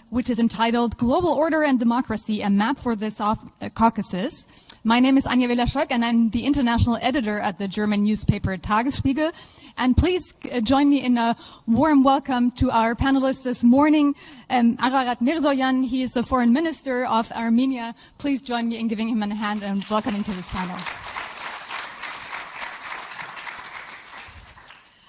which is entitled Global Order and Democracy, a Map for the South Caucasus. My name is Anja Welerschöck, and I'm the international editor at the German newspaper Tagesspiegel. And please join me in a warm welcome to our panelists this morning. Ararat Mirzoyan, he is the foreign minister of Armenia. Please join me in giving him a hand and welcoming to this panel.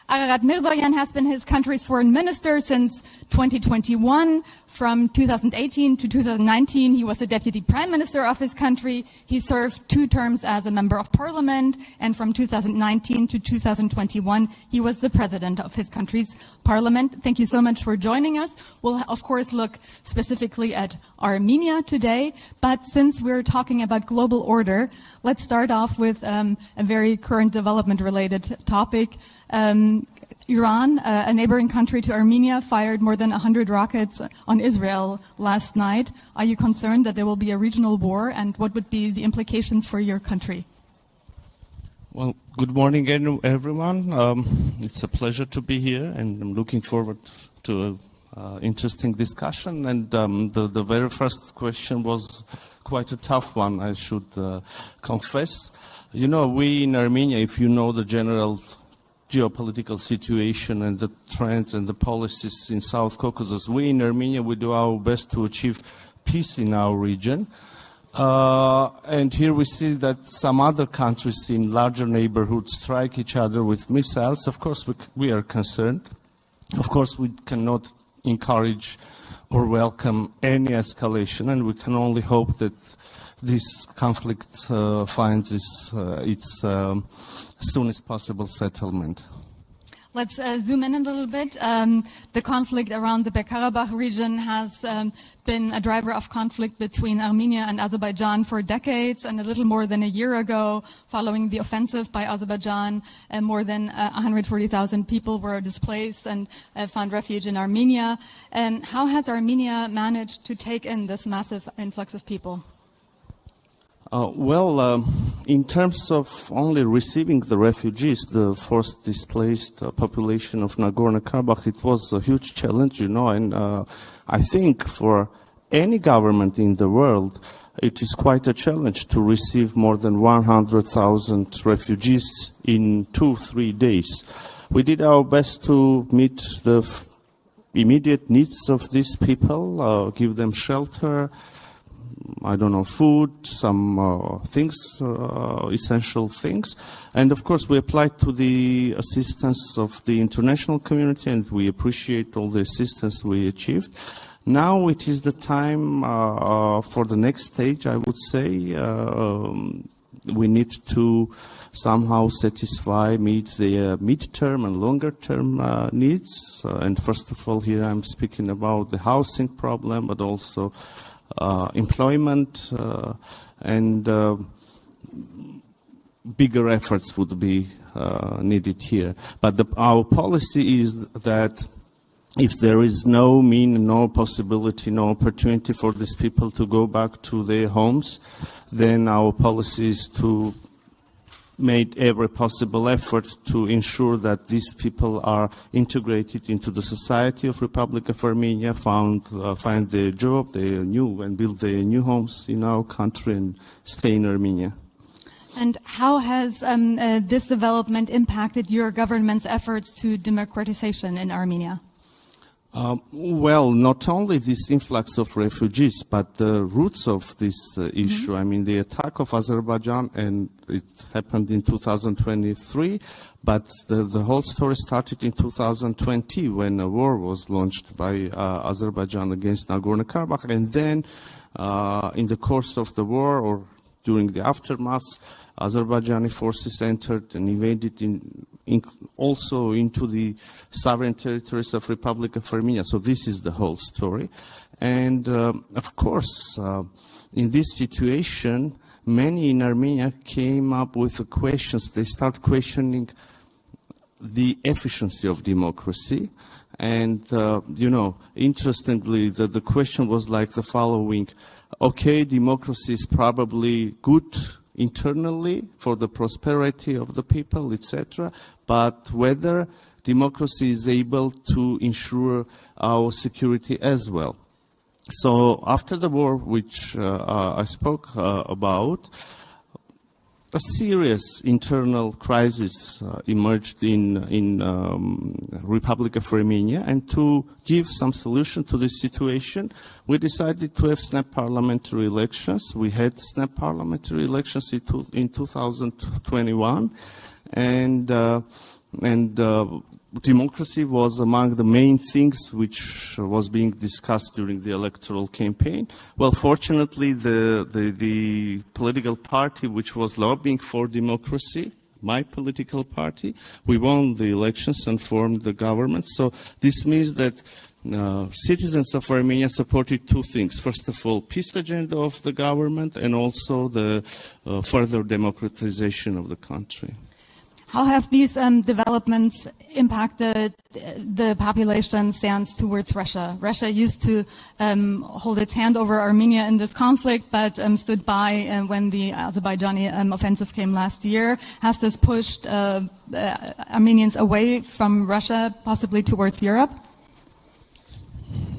Ararat Mirzoyan has been his country's foreign minister since 2021. From 2018 to 2019, he was the deputy prime minister of his country. He served 2 terms as a member of parliament. And from 2019 to 2021, he was the president of his country's parliament. Thank you so much for joining us. We'll, of course, look specifically at Armenia today. But since we're talking about global order, let's start off with a very current development-related topic. Iran, a neighboring country to Armenia, fired more than 100 rockets on Israel last night. Are you concerned that there will be a regional war, and what would be the implications for your country? Well, good morning, everyone. It's a pleasure to be here, and I'm looking forward to an interesting discussion. And the very first question was quite a tough one, I should confess. You know, we in Armenia, if you know the general geopolitical situation and the trends and the policies in South Caucasus, we in Armenia, we do our best to achieve peace in our region. And here we see that some other countries in larger neighborhoods strike each other with missiles. Of course, we are concerned. Of course, we cannot encourage or welcome any escalation, and we can only hope that this conflict finds its soon as possible settlement. Let's zoom in a little bit. The conflict around the Karabakh region has been a driver of conflict between Armenia and Azerbaijan for decades, and a little more than a year ago, following the offensive by Azerbaijan, more than 140,000 people were displaced and found refuge in Armenia. How has Armenia managed to take in this massive influx of people? In terms of only receiving the refugees, the forced displaced population of Nagorno-Karabakh, it was a huge challenge, you know, and I think for any government in the world, it is quite a challenge to receive more than 100,000 refugees in 2-3 days. We did our best to meet the immediate needs of these people, give them shelter, I don't know, food, some things, essential things. And of course, we applied to the assistance of the international community, and we appreciate all the assistance we achieved. Now it is the time for the next stage, I would say. We need to somehow meet the mid-term and longer-term needs. And first of all, here I'm speaking about the housing problem, but also employment and bigger efforts would be needed here. But our policy is that if there is no possibility, no opportunity for these people to go back to their homes, then our policy is to make every possible effort to ensure that these people are integrated into the society of Republic of Armenia, find their job, and build their new homes in our country and stay in Armenia. And how has this development impacted your government's efforts to democratization in Armenia? Not only this influx of refugees, but the roots of this issue. I mean, the attack of Azerbaijan, and it happened in 2023, but the whole story started in 2020 when a war was launched by Azerbaijan against Nagorno-Karabakh. And then in the course of the war, or during the aftermath, Azerbaijani forces entered and invaded also into the sovereign territories of Republic of Armenia. So this is the whole story. And of course, in this situation, many in Armenia came up with the questions. They start questioning the efficiency of democracy. And, interestingly, the question was like the following. Okay, democracy is probably good internally for the prosperity of the people, etc., but whether democracy is able to ensure our security as well. So after the war, which I spoke about, a serious internal crisis emerged in Republic of Armenia, and to give some solution to this situation, we decided to have snap parliamentary elections. We had snap parliamentary elections in 2021, and democracy was among the main things which was being discussed during the electoral campaign. Well, fortunately, the political party which was lobbying for democracy, my political party, we won the elections and formed the government. So this means that citizens of Armenia supported two things. First of all, peace agenda of the government, and also the further democratization of the country. How have these developments impacted the population's stance towards Russia? Russia used to hold its hand over Armenia in this conflict, but stood by when the Azerbaijani offensive came last year. Has this pushed Armenians away from Russia, possibly towards Europe?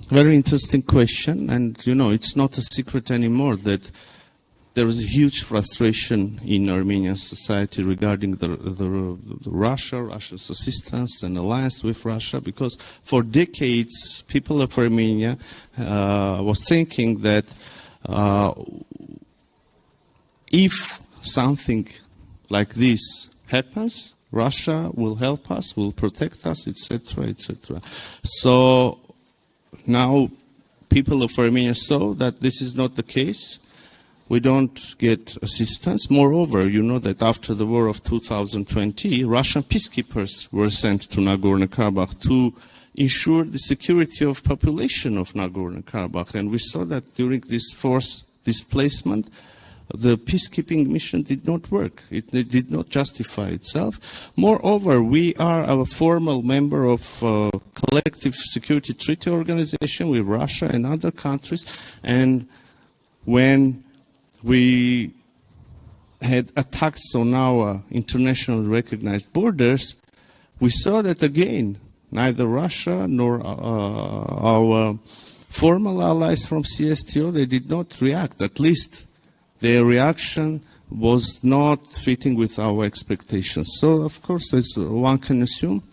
Very interesting question, and you know, it's not a secret anymore that there is a huge frustration in Armenian society regarding the Russia's assistance and alliance with Russia, because for decades people of Armenia was thinking that if something like this happens, Russia will help us, will protect us, etc., etc. So now people of Armenia saw that this is not the case. We don't get assistance. Moreover, you know that after the war of 2020, Russian peacekeepers were sent to Nagorno-Karabakh to ensure the security of population of Nagorno-Karabakh. And we saw that during this forced displacement, the peacekeeping mission did not work. It did not justify itself. Moreover, we are a formal member of Collective Security Treaty Organization with Russia and other countries. And when we had attacks on our internationally recognized borders, we saw that again, neither Russia nor our formal allies from CSTO, they did not react. At least their reaction was not fitting with our expectations. So, of course, as one can assume,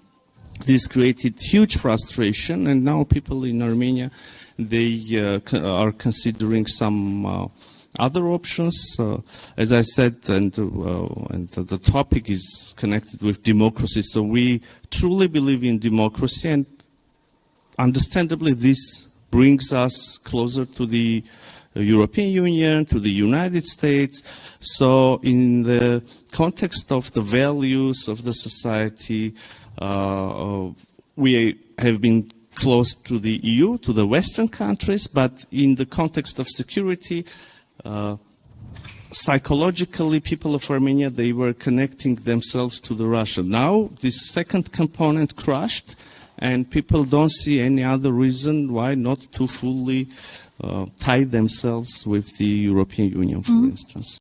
this created huge frustration, and now people in Armenia, they are considering some other options. As I said, and the topic is connected with democracy, so we truly believe in democracy, and understandably this brings us closer to the European Union, to the United States. So in the context of the values of the society, we have been close to the EU, to the Western countries, but in the context of security, psychologically, people of Armenia, they were connecting themselves to the Russia. Now, this second component crashed, and people don't see any other reason why not to fully tie themselves with the European Union, for instance.